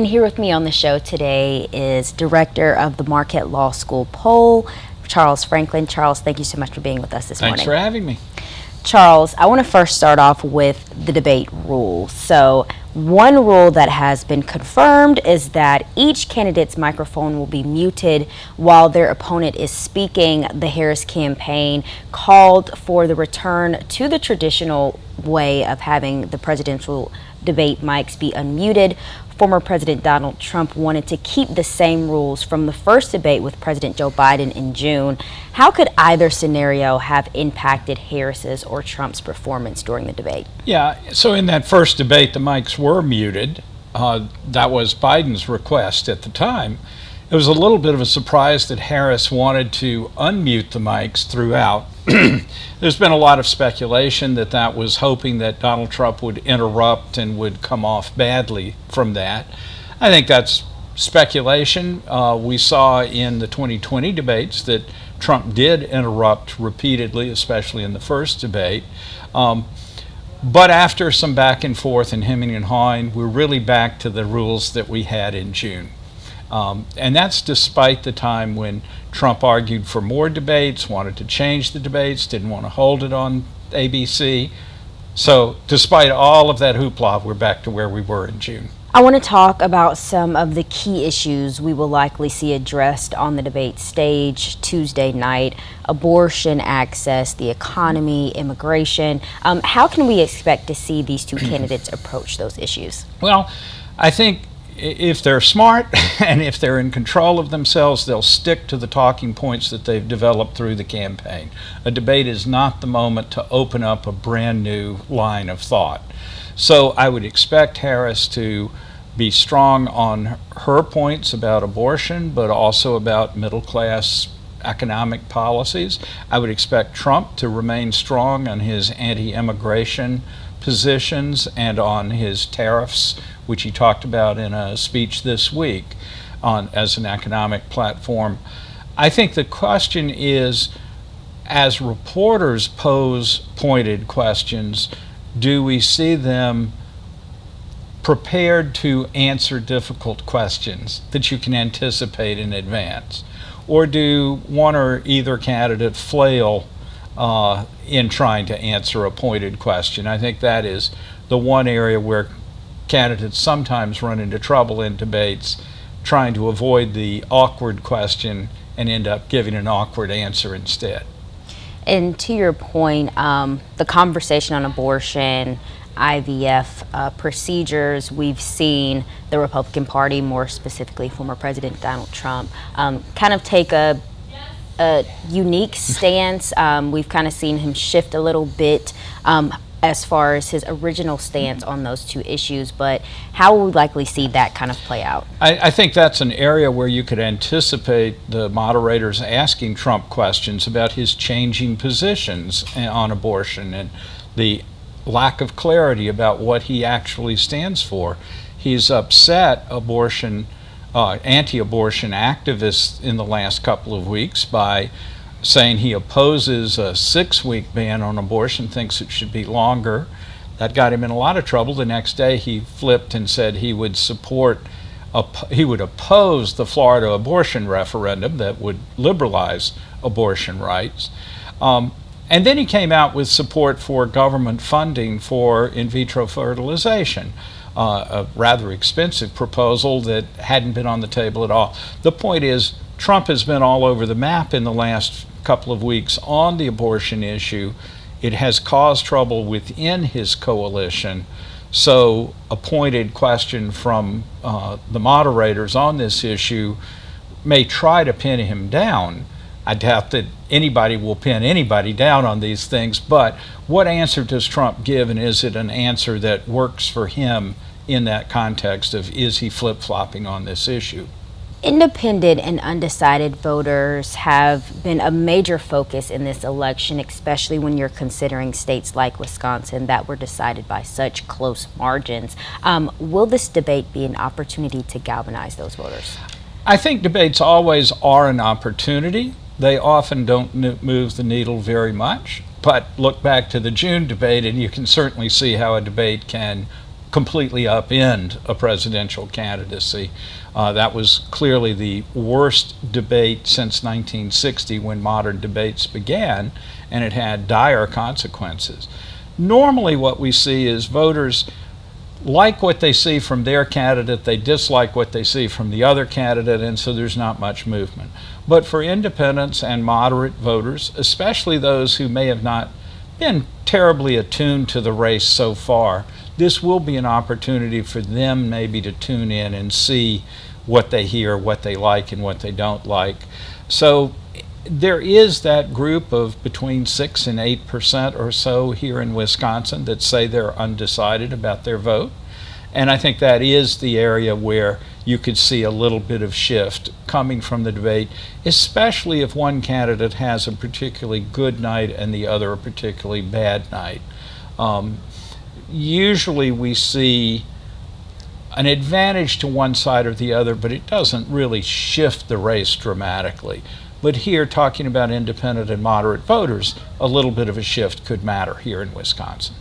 And here with me on the show today is Director of the Marquette Law Poll, Charles Franklin. Charles, thank you so much for being with us this morning. Thanks for having me. Charles, I want to first start off with the debate rules. So one rule that has been confirmed is that each candidate's microphone will be muted while their opponent is speaking. The Harris campaign called for the return to the traditional way of having the presidential debate mics be unmuted. Former President Donald Trump wanted to keep the same rules from the first debate with President Joe Biden in June. How could either scenario have impacted Harris's or Trump's performance during the debate? Yeah, so in that first debate, the mics were muted. That was Biden's request at the time. It was a little bit of a surprise that Harris wanted to unmute the mics throughout. There's been a lot of speculation that that was hoping that Donald Trump would interrupt and would come off badly from that. I think that's speculation. We saw in the 2020 debates that Trump did interrupt repeatedly, especially in the first debate. But after some back and forth and hemming and hawing, we're really back to the rules that we had in June. And that's despite the time when Trump argued for more debates, wanted to change the debates, didn't want to hold it on ABC. So despite all of that hoopla, we're back to where we were in June. I want to talk about some of the key issues we will likely see addressed on the debate stage Tuesday night: abortion access, the economy, immigration. How can we expect to see these two candidates approach those issues? Well, I think if they're smart and if they're in control of themselves, they'll stick to the talking points that they've developed through the campaign. A debate is not the moment to open up a brand new line of thought. So I would expect Harris to be strong on her points about abortion, but also about middle-class economic policies. I would expect Trump to remain strong on his anti-immigration positions and on his tariffs, which he talked about in a speech this week as an economic platform. I think the question is, as reporters pose pointed questions, do we see them prepared to answer difficult questions that you can anticipate in advance? Or do one or either candidate flail in trying to answer a pointed question? I think that is the one area where candidates sometimes run into trouble in debates, trying to avoid the awkward question and end up giving an awkward answer instead. And to your point, the conversation on abortion, IVF procedures, we've seen the Republican Party, more specifically former President Donald Trump, kind of take a unique stance. We've kind of seen him shift a little bit as far as his original stance on those two issues, but how will we likely see that kind of play out? I think that's an area where you could anticipate the moderators asking Trump questions about his changing positions on abortion and the lack of clarity about what he actually stands for. He's upset anti-abortion activists in the last couple of weeks by saying he opposes a 6-week ban on abortion, thinks it should be longer. That got him in a lot of trouble. The next day he flipped and said he would oppose the Florida abortion referendum that would liberalize abortion rights. And then he came out with support for government funding for in vitro fertilization, a rather expensive proposal that hadn't been on the table at all. The point is, Trump has been all over the map in the last couple of weeks on the abortion issue. It has caused trouble within his coalition. So a pointed question from the moderators on this issue may try to pin him down. I doubt that anybody will pin anybody down on these things, but what answer does Trump give, and is it an answer that works for him in that context of, is he flip-flopping on this issue? Independent and undecided voters have been a major focus in this election, especially when you're considering states like Wisconsin that were decided by such close margins. Will this debate be an opportunity to galvanize those voters? I think debates always are an opportunity. They often don't move the needle very much, but look back to the June debate and you can certainly see how a debate can completely upend a presidential candidacy. That was clearly the worst debate since 1960, when modern debates began, and it had dire consequences. Normally what we see is voters like what they see from their candidate, they dislike what they see from the other candidate, and so there's not much movement. But for independents and moderate voters, especially those who may have not been terribly attuned to the race so far, this will be an opportunity for them maybe to tune in and see what they hear, what they like, and what they don't like. So there is that group of between 6 and 8% or so here in Wisconsin that say they're undecided about their vote. And I think that is the area where you could see a little bit of shift coming from the debate, especially if one candidate has a particularly good night and the other a particularly bad night. Usually we see an advantage to one side or the other, but it doesn't really shift the race dramatically. But here, talking about independent and moderate voters, a little bit of a shift could matter here in Wisconsin.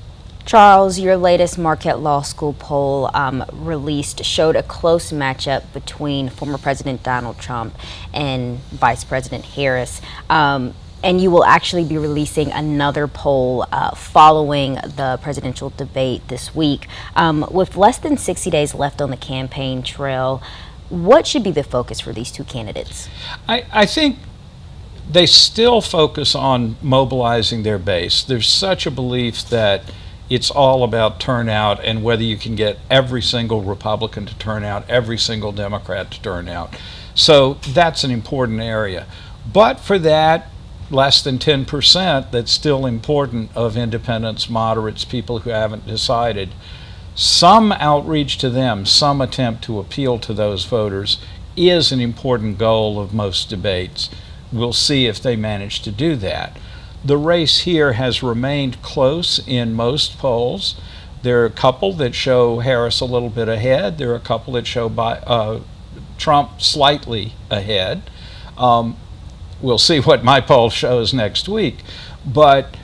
Charles, your latest Marquette Law School poll released showed a close matchup between former President Donald Trump and Vice President Harris. And you will actually be releasing another poll following the presidential debate this week. With less than 60 days left on the campaign trail, what should be the focus for these two candidates? I think they still focus on mobilizing their base. There's such a belief that it's all about turnout and whether you can get every single Republican to turn out, every single Democrat to turn out. So that's an important area. But for that, less than 10% that's still important of independents, moderates, people who haven't decided, some outreach to them, some attempt to appeal to those voters is an important goal of most debates. We'll see if they manage to do that. The race here has remained close in most polls. There are a couple that show Harris a little bit ahead. There are a couple that show Trump slightly ahead. We'll see what my poll shows next week. But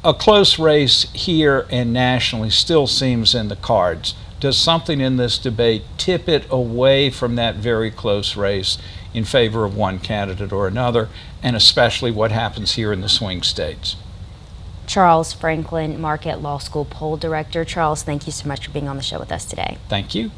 a close race here and nationally still seems in the cards. Does something in this debate tip it away from that very close race in favor of one candidate or another, and especially what happens here in the swing states? Charles Franklin, Marquette Law School poll director. Charles, thank you so much for being on the show with us today. Thank you.